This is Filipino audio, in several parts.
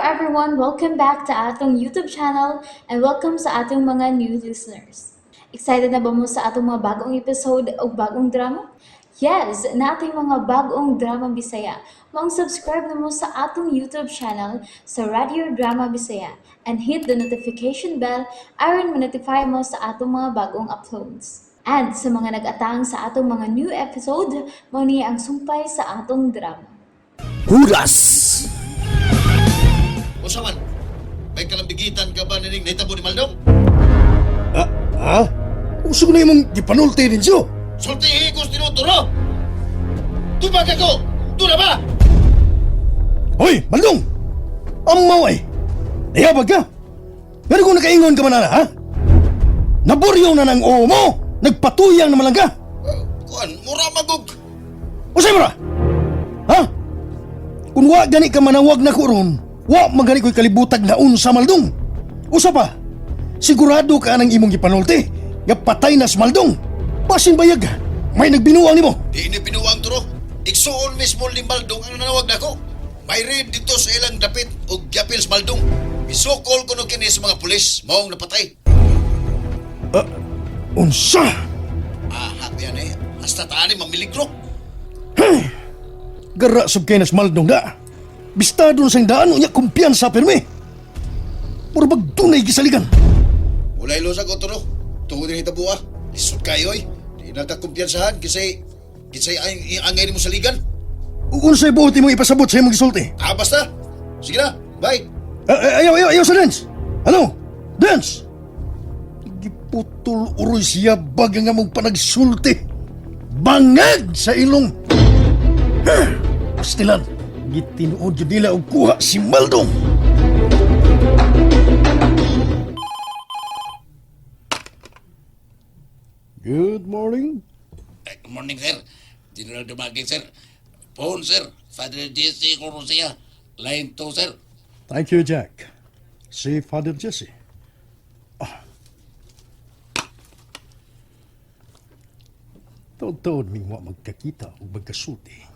everyone, welcome back to atong YouTube channel and welcome sa atong mga new listeners. Excited na ba mo sa atong mga bagong episode o bagong drama? Yes, na ating mga bagong drama Bisaya. Subscribe na mo sa atong YouTube channel sa Radio Drama Bisaya and hit the notification bell aron ma-notify mo sa atong mga bagong uploads. And sa mga nag-atang sa atong mga new episode, mo niya ang sumpay sa atong drama. Huras! O saman, may kalambigitan ka ba nining nahitabo ni Maldong? Ha? Uso ko na yung gipanulti din siyo. Sultihi ko tinuturo! Tubag ako! Tuna ba? Hoy, Maldong! Amaw ay! Nayabag ka? Pero kung nakaingon ka man na, ha? Naburyo na ng oo mo! Nagpatuyang naman lang ka! Kuan, mura magog! Usay mo ra! Ha? Kung wa gani ka manawag na ko ron, wa magani ko'y kalibutag na unsa Maldong! Usa pa, sigurado ka nang imong gipanulti nga patay na si Maldong! Pasin bayag, may nagbinuang nimo! Di ini pinuwang turo. Igsuon mismo ni Maldong ang nanawag na ko. May raid dito sa ilang dapit o gyapil sa Maldong. Isukol ko no kini sa mga pulis, maong napatay. Unsa? Happy yan eh. Hasta taan mamiligro. Gara sab kay nas Maldong da. Bista doon sang daan unya kumpiyansa permi. Puro bag dunay gisaligan. Mulay losa ko turo. Tungod din hitabo Lisod kayo eh. Di nagkakumpiyansahan kisay angay mo sa ligan. Unsay buoti mo ipasabot sa imong gisulti? Basta. Sige na. Bye. Ayaw sa dance. Ano? Dance. Giputol uroy siya baga nga mong panagsulti. Bangag sa ilong. Pastilan. Gitinuod yun nila og kuha si Maldong. Good morning. Good morning, sir. General Dumaging, sir. Phone, sir. Father Jesse Corusia. Line 2, sir. Thank you, Jack. Si Father Jesse. Taon-taon ming wa magkakita o magkasulti.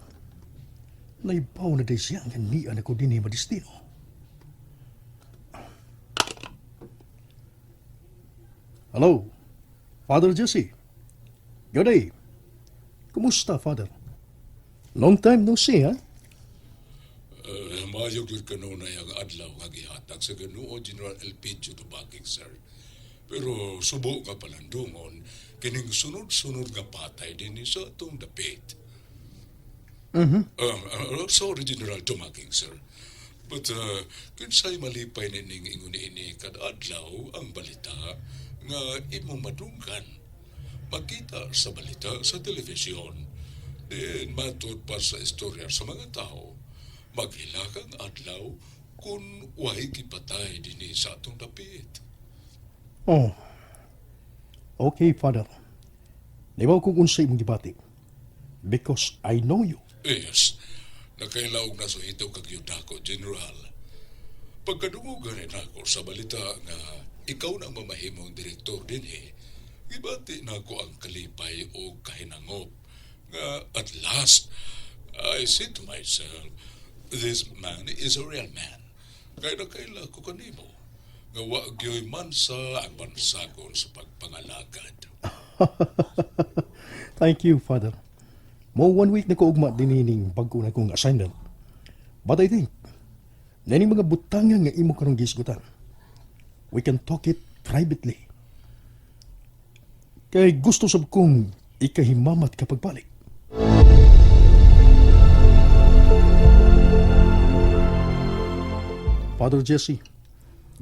Naibaw na day siya ang nian ako din madistino. Hello, Father Jesse. Good day. Kumusta, Father? Long time no see, ha? Mayog yun kanunay ang adlaw nga gihatag sa Ginoo General Elpidio Dumaging, sir. Pero subo nga palandungon, kining sunod-sunod nga patay din sa atong dapit. Sorry, General Dumaging, sir. But kinsay malipay nining ingon ini kada adlaw ang balita nga imong madunggan. Makita sa balita sa telebisyon. Then matod pa sa istorya sa mga tao. Maghilakang adlaw kung wahi kipatay din sa atong dapit. Oh. Okay, Father. Libaw kung unsay mong gibati. Because I know you. Yes, nakailaog na sa ito kagyuda ko, General. Pagkadungugan rin ako sa balita nga ikaw na ang mamahimong direktor din ibati na ako ang kalipay o kahinangop nga at last, I said to myself, this man is a real man. Kaya nakaila ko kanimo nga wagyo'y mansa ang bansagon sa pagpangalagad. Thank you, Father. Mo 1 week na ko ugma dinining bago na kong assignment. But I think, naning mga butangan nga imo karong gisgutan. We can talk it privately. Kay gusto sab kong ikahimamat kapag balik. Father Jesse,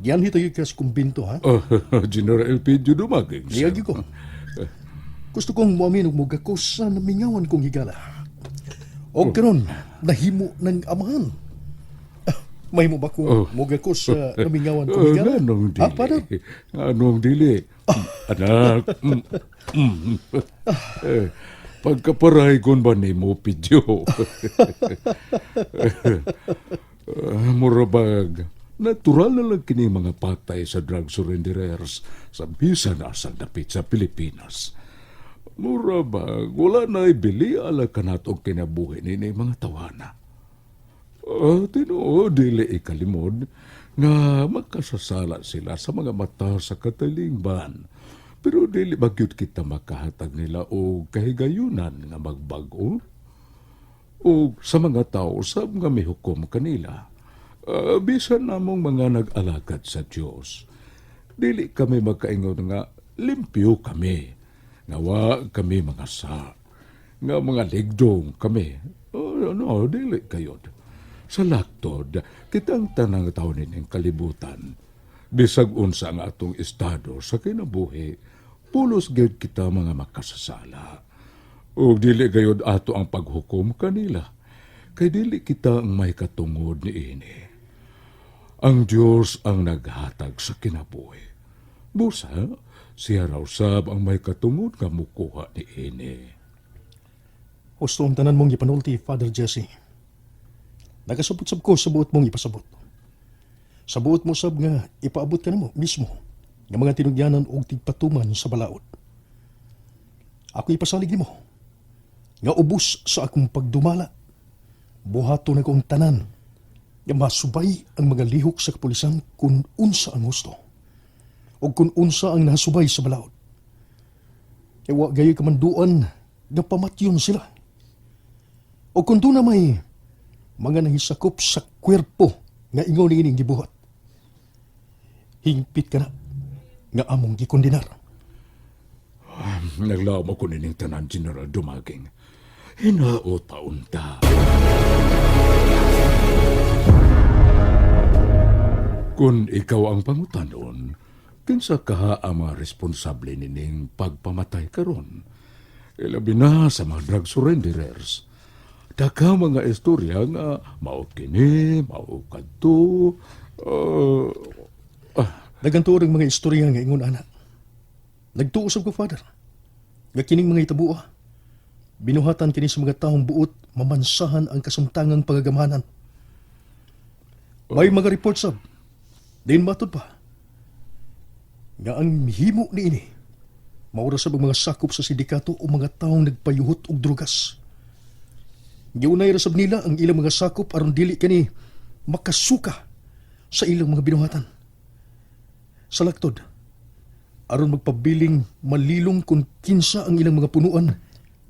yan hitag ka sa kumbinto, ha? General Elpidio Dumaging, sir. Niyagi ko. Gusto kong muamin og mugakos sa namingawan kong higala. O karon nahimo ng amahan. May mo ba kong mugakos sa namingawan kong higala? Anong dili? Ha, Father? Anong dili? Anak. Pagkaparay kon ba ni mo, Pidyo? Murabag, natural na lang kini mga patay sa drug surrenderers sa bisan asang dapit sa Pilipinas. Murabag, wala na ibili ala kanat og kinabuhi ni mga tawana. Tinuod, dili ikalimod nga makasasala sila sa mga mata sa katalingban. Pero dili bagyod kita makahatag nila o kahigayunan nga magbago. O sa mga tao sab nga may hukom kanila. Bisan namong mga nag-alagad sa Dios. Dili kami magkaingon nga limpyo kami. Nga wa kami mga sa. Nga mga ligdong kami. Dili kayod. Sa laktod, kitang tanang tao nining kalibutan. Bisag unsa ang atong estado sa kinabuhi, pulos gayud kita mga makasasala. O dili gayud ato ang paghukom kanila, kay dili kita ang may katungod ni ini. Ang Diyos ang naghatag sa kinabuhi. Busa, siya raw sab ang may katungod nga mukuha ni ini. Husto ang tanan mong ipanulti, Father Jesse. Nagasabot-sab ko sa buot mong ipasabot. Sa buot mo sab nga ipaabot ka na mo mismo ng mga tinugyanan o tigpatuman sa balaod. Ako ipasalig ni mo nga ubos sa akong pagdumala. Buhato na ko ang tanan nga masubay ang mga lihok sa kapulisan kung unsa ang gusto o kung unsa ang nasubay sa balaod. Ewa gayoy kamanduan nga pamatyon sila. O kung doon na may mga nahisakop sa kwerpo nga ingaw ni ining gibuhat. Hingpit ka na nga among gikondinar. Naglaom ako nining tanan, General Dumaging. Hinaot paunta. Kung ikaw ang pangutanon, kinsa kaha ang mga responsable nining pagpamatay karon? Ilabi na sa mga drug surrenderers. Daka mga istorya nga mao kini, mao kadto. Nagantuod ang mga istorya nga ingon ana. Nagtuusap ko, Father. Nga kining mga itabuha. Binuhatan kini sa mga taong buot mamansahan ang kasamtangang pagagamanan. May mga report sab. Din matod pa. Nga ang mihimo ni ini. Maura sa mga sakop sa sindikato o mga taong nagpayuhot og drugas. Giunay rasab nila ang ilang mga sakop aron dili kani makasuka sa ilang mga binuhatan. Sa laktod, aron magpabiling malilong kung kinsa ang ilang mga punuan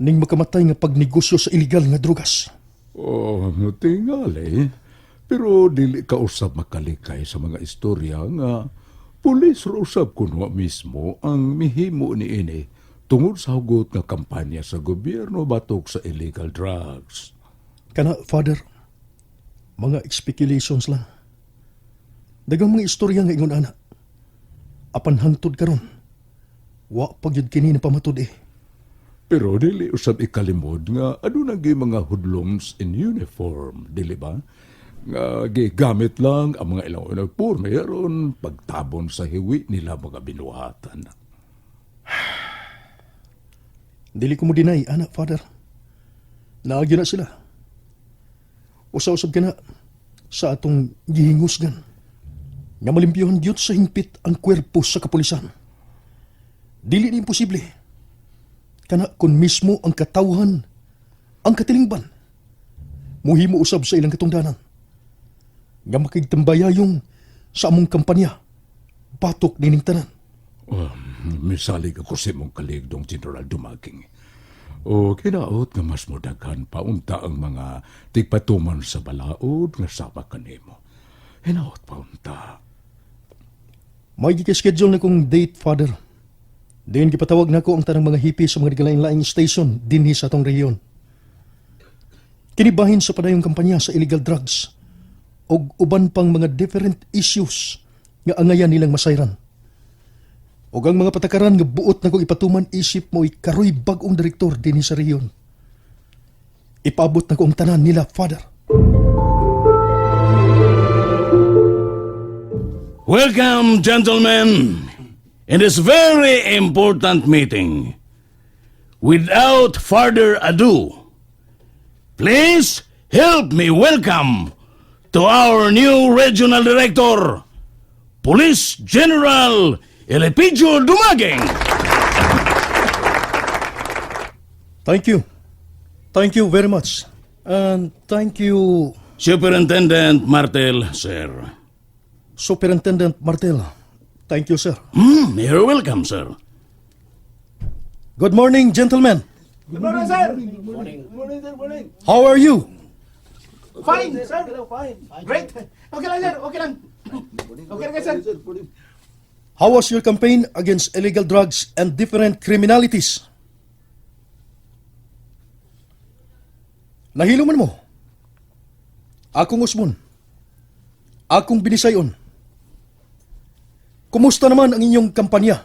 ning makamatay nga pagnegosyo sa iligal nga drugas. Tingali. Pero dili ka usab makalikay sa mga istorya nga pulis ro usab kuno mismo ang mihimo ni ini tungod sa hugot nga kampanya sa gobyerno batok sa illegal drugs. Kana, Father, mga speculations lang. Dagang mga istorya nga ingon ana. Apan hangtod karon. Wa pagyud kini na pamatod eh. Pero dili usab ikalimod nga adunay mga hoodlums in uniform, dili ba? Nga gigamit lang ang mga ilang uniforme aron pagtabon sa hiwi nila mga binuhatan. Dili ko mo deny, ana, Father. Naagyo na sila. Usa-usab ka na sa atong gihingusgan nga malimpyohan gyud sa hingpit ang kwerpo sa kapulisan. Dili ni imposible. Kana kun mismo ang katawhan, ang katilingban, muhimo usab sa ilang katungdanan nga makigtambayayong sa among kampanya batok nining tanan. Misalig ako sa imong kaligdong General Dumaging. O kinaot nga mas modagan paunta ang mga tigpatuman sa balaod nga sama kanimo. Hinaot paunta. May gikischedule na kong date, Father. Diyan gipatawag na ko ang tanang mga hipi sa mga nagalain-laing station dinhi sa atong rehiyon. Kinibahin sa padayong kampanya sa illegal drugs o uban pang mga different issues nga angayan nilang masayran. O ang mga patakaran nga buot na kong ipatuman isip mo karoy bagong direktor dinhi sa rehiyon. Ipaabot na ko ang tanan nila, Father. Welcome, gentlemen, in this very important meeting. Without further ado, please help me welcome to our new regional director, Police General Elepidio Dumaging. Thank you. Thank you very much. And thank you, Superintendent Martel, sir. Superintendent Martel, thank you, sir. You're welcome, sir. Good morning, gentlemen. Good morning, sir. How are you? Fine, sir. Fine. Great. Okay lang, sir. Okay lang. Okay lang, sir. How was your campaign against illegal drugs and different criminalities? Nahilo man mo. Akong Usmon. Akong Binisayon. Kumusta naman ang inyong kampanya?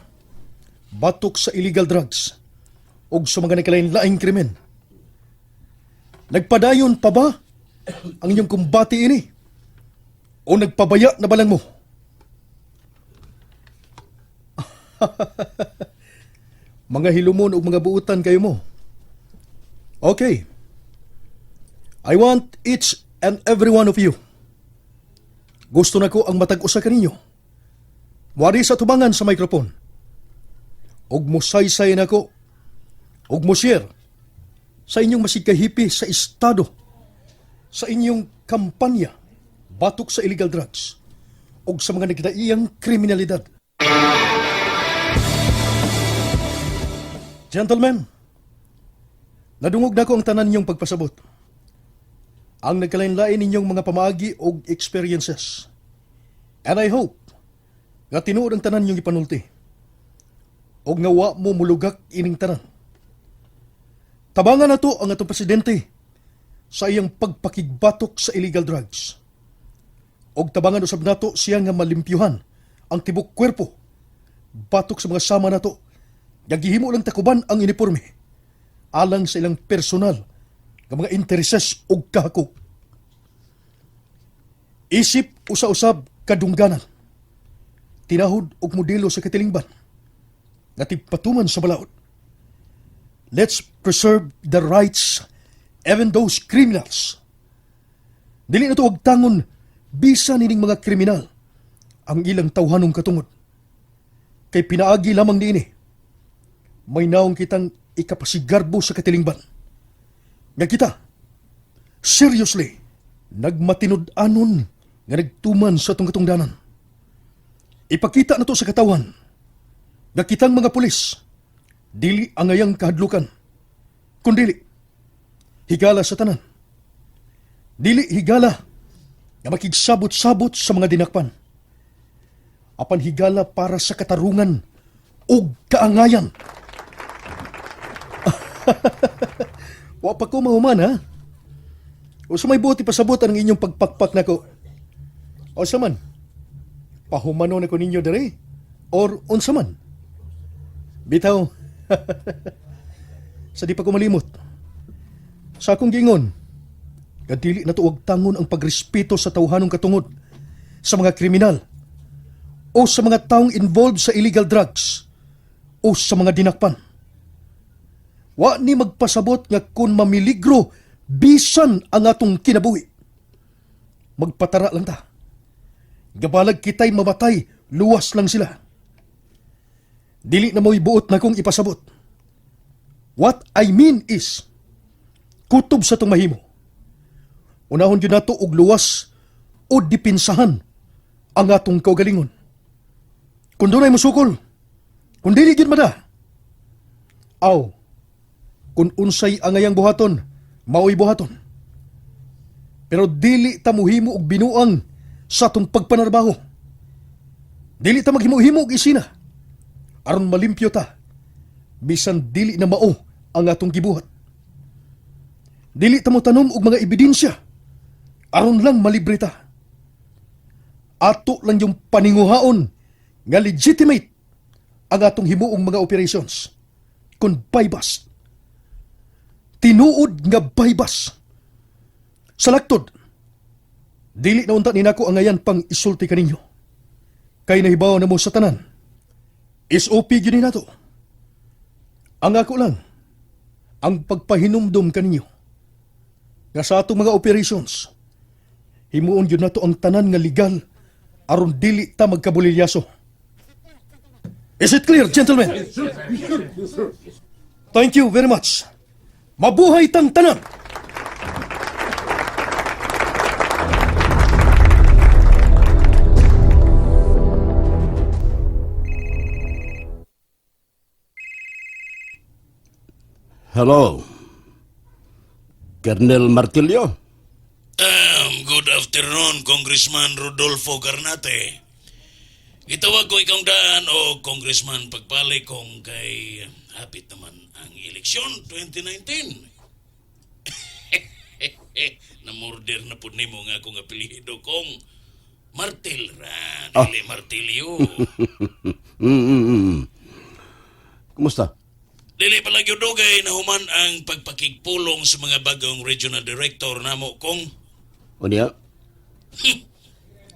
Batok sa illegal drugs o sa mga nagkalain-laing krimen. Nagpadayon pa ba ang inyong kumbati ini? O nagpabaya na balang mo? Mga hilumon o mga buutan kayo mo. Okay. I want each and every one of you. Gusto na ko ang matag-usa kaninyo. Wari sa tubangan sa microphone. Og mo saysay na ko. Og mo share sa inyong masigkahipi sa estado, sa inyong kampanya batok sa illegal drugs og sa mga nagdaiyang kriminalidad. Gentlemen, nadungog na ko ang tanan ninyong pagpasabot. Ang nagkalain-lain ninyong mga pamaagi og experiences. And I hope nga tinuod ang tanan ninyong ipanulti. Og nga wa mo mulugak ining tanan. Tabangan na to ang atong presidente sa iyang pagpakigbatok sa illegal drugs. Og tabangan usab nato siya nga malimpyuhan ang tibok kwerpo batok sa mga sama nato. Gagihimo lang takuban ang uniforme alang sa ilang personal nga mga intereses og kahakog. Isip usa-usab kadungganan. Tinahod og modelo sa katilingban nga tigpatuman sa balaod. Let's preserve the rights even those criminals. Dili na to og tangon bisan nining mga kriminal ang ilang tawhanong katungod. Kay pinaagi lamang niini. May naong kitang ikapasigarbo sa katilingban. Nga kita, seriously, nagmatinud-anon nga nagtuman sa itong katungdanan. Ipakita na to sa katawan nga kitang mga pulis, dili ang ayang kahadlukan, kundili, higala sa tanan. Dili higala nga makigsabot-sabot sa mga dinakpan. Apan higala para sa katarungan o kaangayan. Wa pa ko mahuman, ha? O sa may buti pasabot ang inyong pagpakpak na ko. O sa man, pahumano na ko ninyo dere? Or unsa man? Bitaw, sa di pa ko malimot. Sa akong gingon, kadili na tuwag tangon ang pagrespeto sa tawhanong katungod sa mga kriminal o sa mga taong involved sa illegal drugs o sa mga dinakpan. Wa ni magpasabot nga kung mamiligro bisan ang atong kinabuhi. Magpatara lang ta. Gabalag kita'y mamatay, luwas lang sila. Dili na mo'y buot na kong ipasabot. What I mean is, kutob sa itong mahimo. Unahon yun nato og luwas o dipinsahan ang atong kaugalingon. Kung doon ay musukol, kung dili yun mada, aw, kung unsay ang ayang buhaton, mao'y buhaton. Pero dili ta muhimo og binuang sa atong pagpanarbaho. Dili ta maghimo-himo og isina aron malimpyo ta bisan dili na mao ang atong gibuhat. Dili ta mo tanom og mga ebidensya aron lang malibre ta. Ato lang yung paninguhaon nga legitimate ang atong himuong mga operations kun baybas. Tinuod nga baybas. Sa laktod, dili na unta ninako ang ngayan pang isulti kaninyo. Kay nahibaw na mo sa tanan. SOP yun nato. Ang ako lang, ang pagpahinumdum kaninyo. Nga sa atong mga operations, himuon yun nato ang tanan nga legal aron dili ta magkabulilyaso. Is it clear, gentlemen? Thank you very much. Mabuhay tang tanan! Hello. Colonel Martillo? Good afternoon, Congressman Rodolfo Garnate. Gitawag ko ikang daan o Congressman pagpali kong kay hapit naman ang eleksyon 2019. Namorder na po nimo nga akong apelido kong Martil ra, dili Martilyo. Kumusta? Dili pala gyud dugay na human ang pagpakigpulong sa mga bagong regional director namo kong O niya?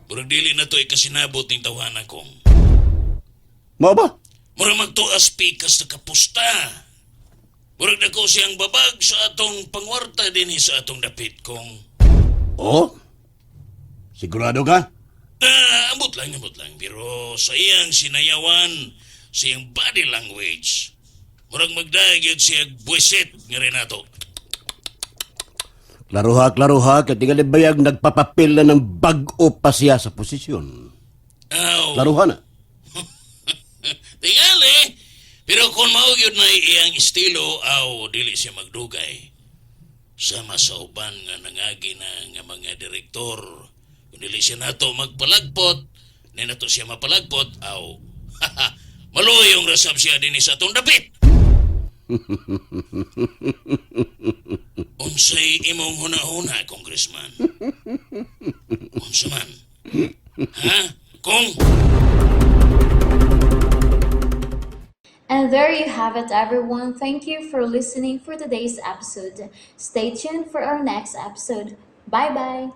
murag dili na to ikasinabot ning tawhanan kong. Mao ba? Murag magtuas pikas na kapusta. Murag na ko siyang babag sa atong pangwarta din sa atong dapit kong. Oo? Sigurado ka? Ambot lang. Pero sa iyang sinayawan, sa iyang body language, murag magdagyod siya buwisit nga rin nato. Klaruha, kaya tingali bayag nagpapapil na ng bag-o pa siya sa posisyon. Aw, Klaruha na. tingali. Pero kung maugyod na iyang estilo, aw, dili siya magdugay. Sama sa uban nga nangagi na nga mga direktor. Kung dili siya nato magpalagpot, na nato siya mapalagpot, aw, maluyong rasab siya din sa atong dapit. Unsay imong huna-huna, Congressman? Unsa man? Ha? Kung? And there you have it, everyone. Thank you for listening for today's episode. Stay tuned for our next episode. Bye bye.